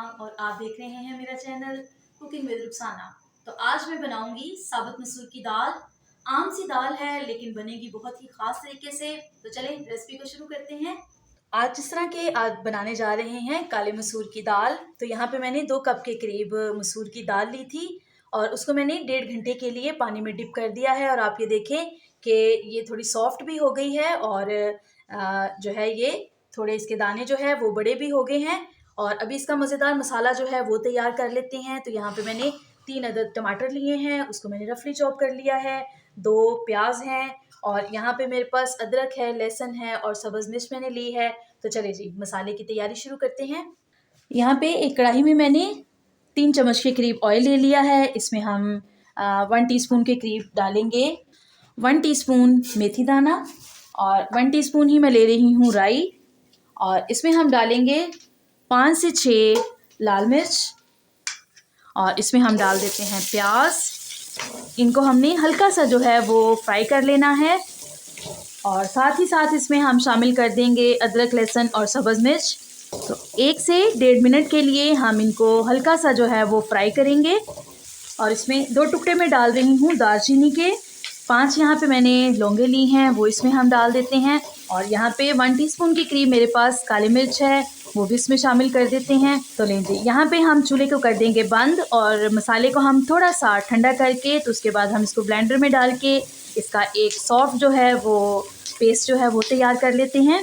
सलाम और आप देख रहे हैं मेरा चैनल कुकिंग विद रुखसाना। तो आज मैं बनाऊंगी साबुत मसूर की दाल। आम सी दाल है लेकिन बनेगी बहुत ही खास तरीके से। तो चलें रेसिपी को शुरू करते हैं। आज जिस तरह के आज बनाने जा रहे हैं काले मसूर की दाल। तो यहाँ पे मैंने 2 कप के करीब मसूर की दाल ली थी और उसको मैंने 1.5 घंटे के लिए पानी में डिप कर दिया है। और आप ये देखें कि ये थोड़ी सॉफ्ट भी हो गई है और जो है ये थोड़े इसके दाने जो है वो बड़े भी हो गए हैं। और अभी इसका मज़ेदार मसाला जो है वो तैयार कर लेते हैं। तो यहाँ पे मैंने 3 अदद टमाटर लिए हैं, उसको मैंने रफली चॉप कर लिया है। 2 प्याज हैं और यहाँ पे मेरे पास अदरक है, लहसुन है और सब्ज़ मिर्च मैंने ली है। तो चलिए जी मसाले की तैयारी शुरू करते हैं। यहाँ पे एक कढ़ाई में मैंने 3 चम्मच के करीब ऑयल ले लिया है। इसमें हम 1 टीस्पून के करीब डालेंगे 1 टीस्पून मेथी दाना और 1 टीस्पून ही मैं ले रही हूँ राई। और इसमें हम डालेंगे 5 से 6 लाल मिर्च और इसमें हम डाल देते हैं प्याज। इनको हमने हल्का सा जो है वो फ्राई कर लेना है। और साथ ही साथ इसमें हम शामिल कर देंगे अदरक, लहसुन और सब्ज़ मिर्च। तो 1 से 1.5 मिनट के लिए हम इनको हल्का सा जो है वो फ्राई करेंगे। और इसमें 2 टुकड़े में डाल रही हूँ दालचीनी के। 5 यहाँ पे मैंने लौंगे ली हैं, वो इसमें हम डाल देते हैं। और यहाँ पे 1 टीस्पून के करीब मेरे पास काली मिर्च है, वो भी इसमें शामिल कर देते हैं। तो लीजिए यहाँ पे हम चूल्हे को कर देंगे बंद और मसाले को हम थोड़ा सा ठंडा करके तो उसके बाद हम इसको ब्लेंडर में डाल के इसका एक सॉफ्ट जो है वो पेस्ट जो है वो तैयार कर लेते हैं।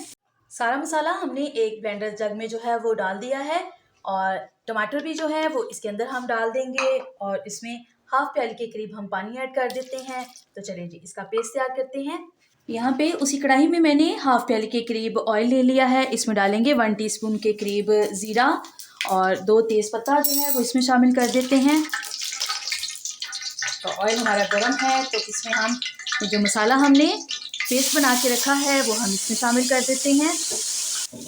सारा मसाला हमने एक ब्लेंडर जग में जो है वो डाल दिया है और टमाटर भी जो है वो इसके अंदर हम डाल देंगे और इसमें हाफ प्याली के करीब हम पानी ऐड कर देते हैं। तो चलिए जी इसका पेस्ट तैयार करते हैं। यहाँ पे उसी कढ़ाई में मैंने हाफ प्याली के करीब ऑयल ले लिया है। इसमें डालेंगे 1 टीस्पून के करीब ज़ीरा और 2 तेज़पत्ता जो है वो इसमें शामिल कर देते हैं। तो ऑयल हमारा गर्म है तो इसमें हम जो मसाला हमने पेस्ट बना के रखा है वो हम इसमें शामिल कर देते हैं।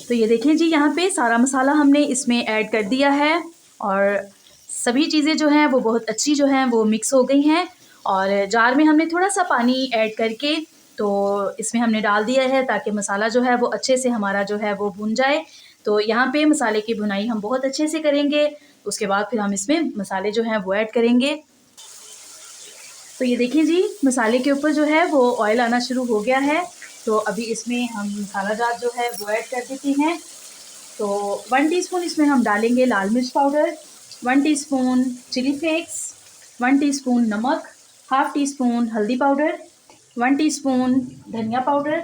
तो ये देखें जी यहाँ पे सारा मसाला हमने इसमें ऐड कर दिया है और सभी चीज़ें जो हैं वो बहुत अच्छी जो हैं वो मिक्स हो गई हैं। और जार में हमने थोड़ा सा पानी ऐड करके तो इसमें हमने डाल दिया है ताकि मसाला जो है वो अच्छे से हमारा जो है वो भुन जाए। तो यहाँ पे मसाले की भुनाई हम बहुत अच्छे से करेंगे। उसके बाद फिर हम इसमें मसाले जो हैं वो ऐड करेंगे। तो ये देखिए जी मसाले के ऊपर जो है वो ऑयल आना शुरू हो गया है। तो अभी इसमें हम मसाला जार जो है वो ऐड कर देते हैं। तो 1 टीस्पून इसमें हम डालेंगे लाल मिर्च powder, 1 teaspoon chilli flakes, 1 teaspoon नमक, हाफ़ टीस्पून हल्दी पाउडर, 1 टीस्पून धनिया पाउडर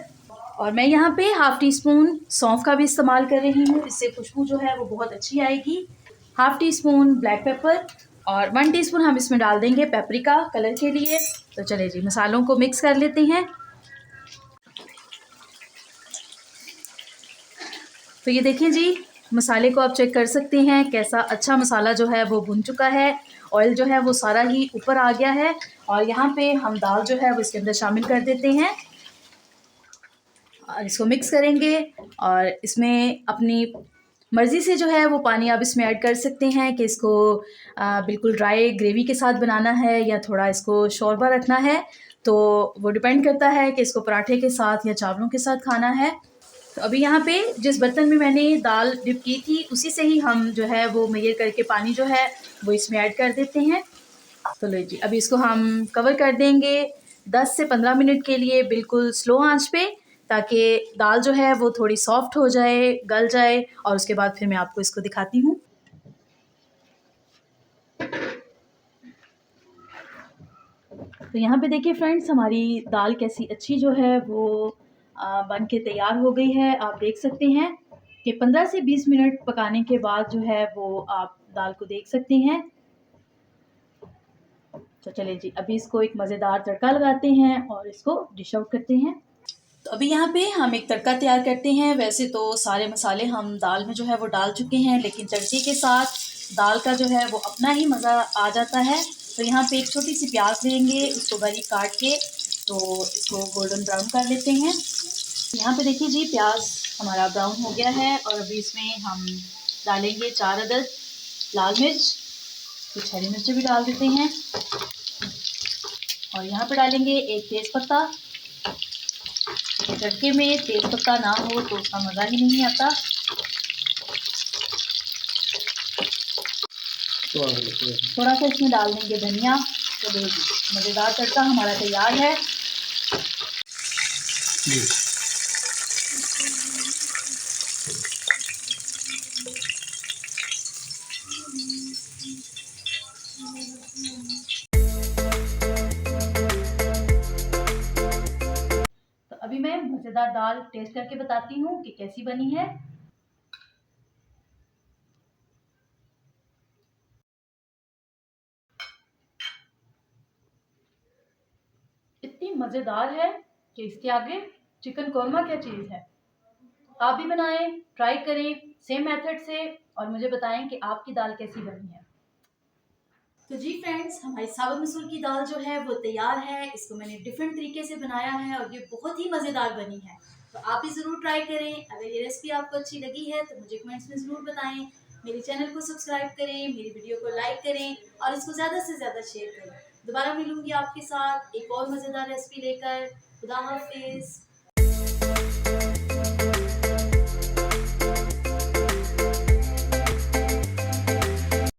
और मैं यहाँ पे हाफ़ टीस्पून सौंफ का भी इस्तेमाल कर रही हूँ, इससे खुशबू जो है वो बहुत अच्छी आएगी। हाफ़ टीस्पून ब्लैक पेपर और 1 टीस्पून हम इसमें डाल देंगे पेपरिका कलर के लिए। तो चलिए जी मसालों को मिक्स कर लेते हैं। तो ये देखिए जी मसाले को आप चेक कर सकते हैं कैसा अच्छा मसाला जो है वो भुन चुका है। ऑयल जो है वो सारा ही ऊपर आ गया है और यहाँ पे हम दाल जो है वो इसके अंदर शामिल कर देते हैं और इसको मिक्स करेंगे। और इसमें अपनी मर्ज़ी से जो है वो पानी आप इसमें ऐड कर सकते हैं कि इसको बिल्कुल ड्राई ग्रेवी के साथ बनाना है या थोड़ा इसको शोरबा रखना है। तो वो डिपेंड करता है कि इसको पराठे के साथ या चावलों के साथ खाना है। तो अभी यहाँ पे जिस बर्तन में मैंने दाल डिप की थी उसी से ही हम जो है वो मेजर करके पानी जो है वो इसमें ऐड कर देते हैं। तो लो जी अभी इसको हम कवर कर देंगे 10 से 15 मिनट के लिए बिल्कुल स्लो आंच पे, ताकि दाल जो है वो थोड़ी सॉफ्ट हो जाए, गल जाए और उसके बाद फिर मैं आपको इसको दिखाती हूँ। तो यहाँ पे देखिए फ्रेंड्स हमारी दाल कैसी अच्छी जो है वो बन के तैयार हो गई है। आप देख सकते हैं कि 15 से 20 मिनट पकाने के बाद जो है वो आप दाल को देख सकते हैं। तो चलिए जी अभी इसको एक मज़ेदार तड़का लगाते हैं और इसको डिश आउट करते हैं। तो अभी यहाँ पे हम एक तड़का तैयार करते हैं। वैसे तो सारे मसाले हम दाल में जो है वो डाल चुके हैं, लेकिन तड़के के साथ दाल का जो है वो अपना ही मज़ा आ जाता है। तो यहाँ पे एक छोटी सी प्याज लेंगे, उसको बारीक काट के तो इसको गोल्डन ब्राउन कर लेते हैं। यहाँ पे देखिए जी प्याज हमारा ब्राउन हो गया है और अभी इसमें हम डालेंगे 4 अदद लाल मिर्च, कुछ हरी मिर्च भी डाल देते हैं और यहाँ पे डालेंगे एक तेज़पत्ता। तड़के में तेज़पत्ता ना हो तो उसका मज़ा ही नहीं आता। थोड़ा सा इसमें डाल देंगे धनिया। तो देखिए मज़ेदार तड़का हमारा तैयार है। तो अभी मैं मज़ेदार दाल टेस्ट करके बताती हूँ कि कैसी बनी है। इतनी मज़ेदार है कि इसके आगे चिकन कौरमा क्या चीज़ है। आप भी बनाएं, ट्राई करें सेम मेथड से और मुझे बताएं कि आपकी दाल कैसी बनी है। तो जी फ्रेंड्स, हमारी साबुत मसूर की दाल जो है वो तैयार है। इसको मैंने डिफरेंट तरीके से बनाया है और ये बहुत ही मज़ेदार बनी है। तो आप भी ज़रूर ट्राई करें। अगर ये रेसिपी आपको अच्छी लगी है तो मुझे कमेंट्स में ज़रूर बताएं। मेरे चैनल को सब्सक्राइब करें, मेरी वीडियो को लाइक करें और इसको ज़्यादा से ज़्यादा शेयर करें। दोबारा मिलूंगी आपके साथ एक और मज़ेदार रेसिपी लेकर। खुदा हाफिज़।